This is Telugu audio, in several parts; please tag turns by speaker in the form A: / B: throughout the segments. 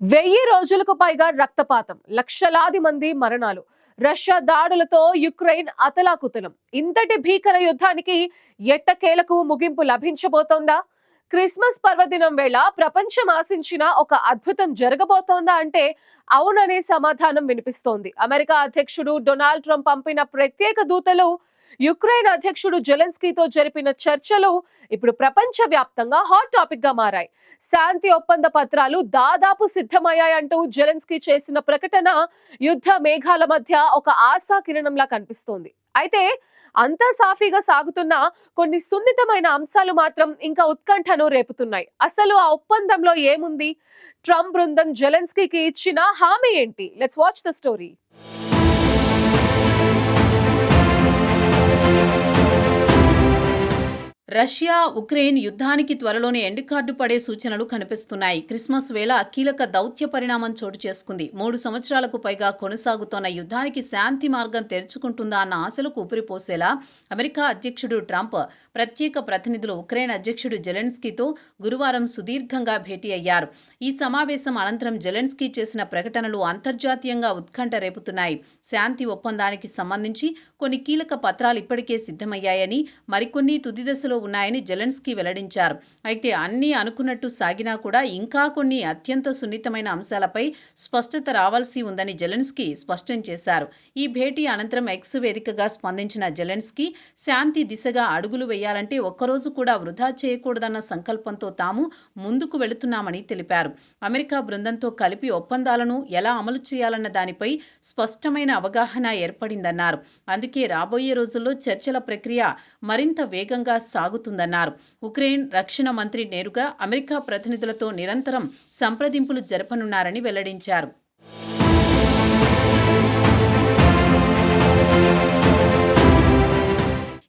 A: 1000 రోజులకు పైగా రక్తపాతం, లక్షలాది మంది మరణాలు, రష్యా దాడులతో యుక్రెయిన్ అతలాకుతలం. ఇంతటి భీకర యుద్ధానికి ఎట్టకేలకు ముగింపు లభించబోతోందా? క్రిస్మస్ పర్వదినం వేళ ప్రపంచం ఆశించిన ఒక అద్భుతం జరగబోతోందా అంటే అవుననే సమాధానం వినిపిస్తోంది. అమెరికా అధ్యక్షుడు డొనాల్డ్ ట్రంప్ పంపిన ప్రత్యేక దూతలు యుక్రెయిన్ అధ్యక్షుడు జెలెన్స్కీతో జరిపిన చర్చలు ఇప్పుడు ప్రపంచ వ్యాప్తంగా హాట్ టాపిక్ గా మారాయి. శాంతి ఒప్పంద పత్రాలు దాదాపు సిద్ధమయ్యాయంటూ జెలెన్స్కీ చేసిన ప్రకటన యుద్ధ మేఘాల మధ్య ఒక ఆశా కిరణంలా కనిపిస్తోంది. అయితే అంతా సాఫీగా సాగుతున్న కొన్ని సున్నితమైన అంశాలు మాత్రం ఇంకా ఉత్కంఠను రేపుతున్నాయి. అసలు ఆ ఒప్పందంలో ఏముంది? ట్రంప్ బృందం జెలెన్స్కీకి ఇచ్చిన హామీ ఏంటి? Let's watch the story.
B: Russia Ukraine యుద్ధానికి త్వరలోనే ఎండ్ కార్డు పడే సూచనలు కనిపిస్తున్నాయి. క్రిస్మస్ వేళ కీలక దౌత్య పరిణామం చోటు చేసుకుంది. 3 సంవత్సరాలకు పైగా కొనసాగుతోన్న యుద్ధానికి శాంతి మార్గం తెరుచుకుంటుందా అన్న ఆశలకు ఊపిరిపోసేలా అమెరికా అధ్యక్షుడు ట్రంప్ ప్రత్యేక ప్రతినిధులు ఉక్రెయిన్ అధ్యక్షుడు జెలెన్స్కీతో గురువారం సుదీర్ఘంగా భేటీ అయ్యారు. ఈ సమావేశం అనంతరం జెలెన్స్కీ చేసిన ప్రకటనలు అంతర్జాతీయంగా ఉత్కంఠ రేపుతున్నాయి. శాంతి ఒప్పందానికి సంబంధించి కొన్ని కీలక పత్రాలు ఇప్పటికే సిద్ధమయ్యాయని, మరికొన్ని తుది దశలో ఉన్నాయని జెలెన్స్కీ వెల్లడించారు. అయితే అన్నీ అనుకున్నట్టు సాగినా కూడా ఇంకా కొన్ని అత్యంత సున్నితమైన అంశాలపై స్పష్టత రావాల్సి ఉందని జెలెన్స్కీ స్పష్టం చేశారు. ఈ భేటీ అనంతరం ఎక్స్ వేదికగా స్పందించిన జెలెన్స్కీ శాంతి దిశగా అడుగులు వేయాలంటే ఒక్కరోజు కూడా వృధా చేయకూడదన్న సంకల్పంతో తాము ముందుకు వెళుతున్నామని తెలిపారు. అమెరికా బృందంతో కలిపి ఒప్పందాలను ఎలా అమలు చేయాలన్న దానిపై స్పష్టమైన అవగాహన ఏర్పడిందన్నారు. అందుకే రాబోయే రోజుల్లో చర్చల ప్రక్రియ మరింత వేగంగా సాగుతుందన్నారు. ఉక్రెయిన్ రక్షణ మంత్రి నేరుగా అమెరికా ప్రతినిధులతో నిరంతరం సంప్రదింపులు జరపనున్నారని వెల్లడించారు.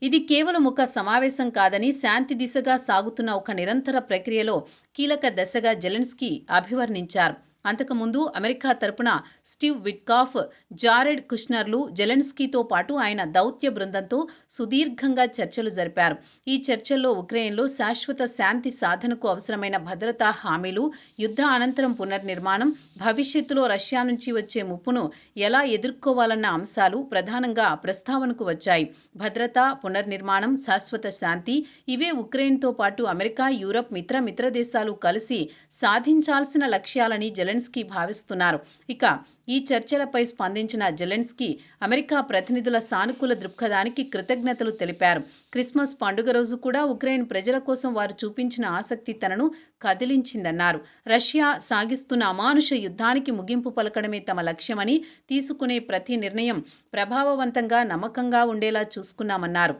B: ఇది కేవలం ఒక సమావేశం కాదని, శాంతి దిశగా సాగుతున్న ఒక నిరంతర ప్రక్రియలో కీలక దశగా జెలెన్స్కీ అభివర్ణించారు. అంతకుముందు అమెరికా తరపున స్టీవ్ విట్కాఫ్, జారెడ్ కుష్నర్లు జెలెన్స్కీతో పాటు ఆయన దౌత్య బృందంతో సుదీర్ఘంగా చర్చలు జరిపారు. ఈ చర్చల్లో ఉక్రెయిన్లో శాశ్వత శాంతి సాధనకు అవసరమైన భద్రతా హామీలు, యుద్ధ అనంతరం పునర్నిర్మాణం, భవిష్యత్తులో రష్యా నుంచి వచ్చే ముప్పును ఎలా ఎదుర్కోవాలన్న అంశాలు ప్రధానంగా ప్రస్తావనకు వచ్చాయి. భద్రత, పునర్నిర్మాణం, శాశ్వత శాంతి ఇవే ఉక్రెయిన్తో పాటు అమెరికా, యూరప్ మిత్ర దేశాలు కలిసి సాధించాల్సిన లక్ష్యాలని జెలెన్స్కీ భావిస్తున్నారు. ఇక ఈ చర్చలపై స్పందించిన జెలెన్స్కీ అమెరికా ప్రతినిధుల సానుకూల దృక్పథానికి కృతజ్ఞతలు తెలిపారు. క్రిస్మస్ పండుగ రోజు కూడా ఉక్రెయిన్ ప్రజల కోసం వారు చూపించిన ఆసక్తి తనను కదిలించిందన్నారు. రష్యా సాగిస్తున్న అమానుష యుద్ధానికి ముగింపు పలకడమే తమ లక్ష్యమని, తీసుకునే ప్రతి నిర్ణయం ప్రభావవంతంగా, నమ్మకంగా ఉండేలా చూసుకున్నామన్నారు.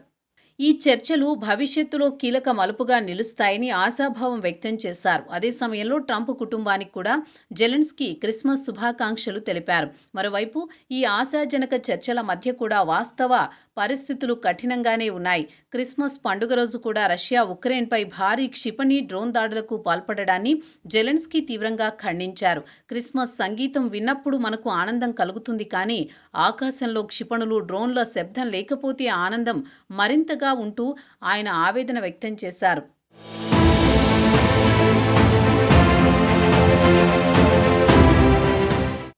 B: ఈ చర్చలు భవిష్యత్తులో కీలక మలుపుగా నిలుస్తాయని ఆశాభావం వ్యక్తం చేశారు. అదే సమయంలో ట్రంప్ కుటుంబానికి కూడా జెలెన్స్కీ క్రిస్మస్ శుభాకాంక్షలు తెలిపారు. మరోవైపు ఈ ఆశాజనక చర్చల మధ్య కూడా వాస్తవ పరిస్థితులు కఠినంగానే ఉన్నాయి. క్రిస్మస్ పండుగ రోజు కూడా రష్యా ఉక్రెయిన్పై భారీ క్షిపణి, డ్రోన్ దాడులకు పాల్పడడాన్ని జెలెన్స్కీ తీవ్రంగా ఖండించారు. క్రిస్మస్ సంగీతం విన్నప్పుడు మనకు ఆనందం కలుగుతుంది, కానీ ఆకాశంలో క్షిపణులు, డ్రోన్ల శబ్దం లేకపోతే ఆనందం మరింతగా ఉంటూ ఆయన ఆవేదన వ్యక్తం చేశారు.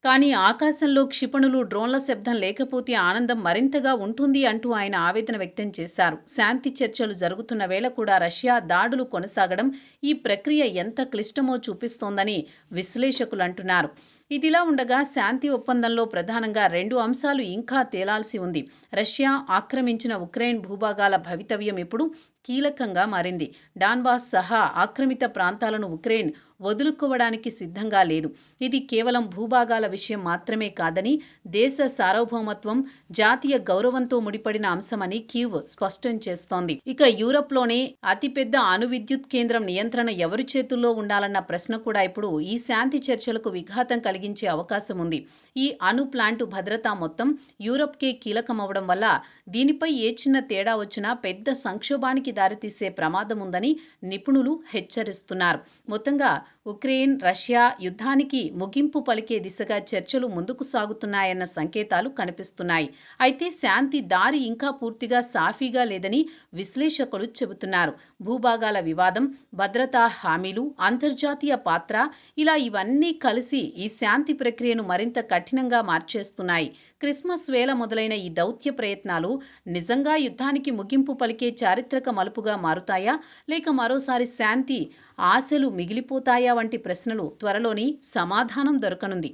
B: కానీ ఆకాశంలో క్షిపణులు, డ్రోన్ల శబ్దం లేకపోతే ఆనందం మరింతగా ఉంటుంది అంటూ ఆయన ఆవేదన వ్యక్తం చేశారు. శాంతి చర్చలు జరుగుతున్న వేళ కూడా రష్యా దాడులు కొనసాగడం ఈ ప్రక్రియ ఎంత క్లిష్టమో చూపిస్తోందని విశ్లేషకులు అంటున్నారు. ఇదిలా ఉండగా శాంతి ఒప్పందంలో ప్రధానంగా 2 అంశాలు ఇంకా తేలాల్సి ఉంది. రష్యా ఆక్రమించిన ఉక్రెయిన్ భూభాగాల భవితవ్యం ఇప్పుడు కీలకంగా మారింది. డాన్బాస్ సహా ఆక్రమిత ప్రాంతాలను ఉక్రెయిన్ వదులుకోవడానికి సిద్ధంగా లేదు. ఇది కేవలం భూభాగాల విషయం మాత్రమే కాదని, దేశ సార్వభౌమత్వం, జాతీయ గౌరవంతో ముడిపడిన అంశమని కీవ్ స్పష్టం చేస్తోంది. ఇక యూరప్లోనే అతిపెద్ద అణు విద్యుత్ కేంద్రం నియంత్రణ ఎవరి చేతుల్లో ఉండాలన్న ప్రశ్న కూడా ఇప్పుడు ఈ శాంతి చర్చలకు విఘాతం కలిగించే అవకాశం ఉంది. ఈ అణు ప్లాంటు భద్రత మొత్తం యూరప్కే కీలకమవడం వల్ల దీనిపై ఏ చిన్న తేడా వచ్చినా పెద్ద సంక్షోభానికి యుద్ధానికి దారితీసే ప్రమాదం ఉందని నిపుణులు హెచ్చరిస్తున్నారు. మొత్తంగా ఉక్రెయిన్ రష్యా యుద్ధానికి ముగింపు పలికే దిశగా చర్చలు ముందుకు సాగుతున్నాయన్న సంకేతాలు కనిపిస్తున్నాయి. అయితే శాంతి దారి ఇంకా పూర్తిగా సాఫీగా లేదని విశ్లేషకులు చెబుతున్నారు. భూభాగాల వివాదం, భద్రతా హామీలు, అంతర్జాతీయ పాత్ర ఇలా ఇవన్నీ కలిసి ఈ శాంతి ప్రక్రియను మరింత కఠినంగా మార్చేస్తున్నాయి. క్రిస్మస్ వేళ మొదలైన ఈ దౌత్య ప్రయత్నాలు నిజంగా యుద్ధానికి ముగింపు పలికే చారిత్రక మలుపుగా మారుతాయా, లేక మరోసారి శాంతి ఆశలు మిగిలిపోతాయా వంటి ప్రశ్నలు త్వరలోని సమాధానం దొరకనుంది.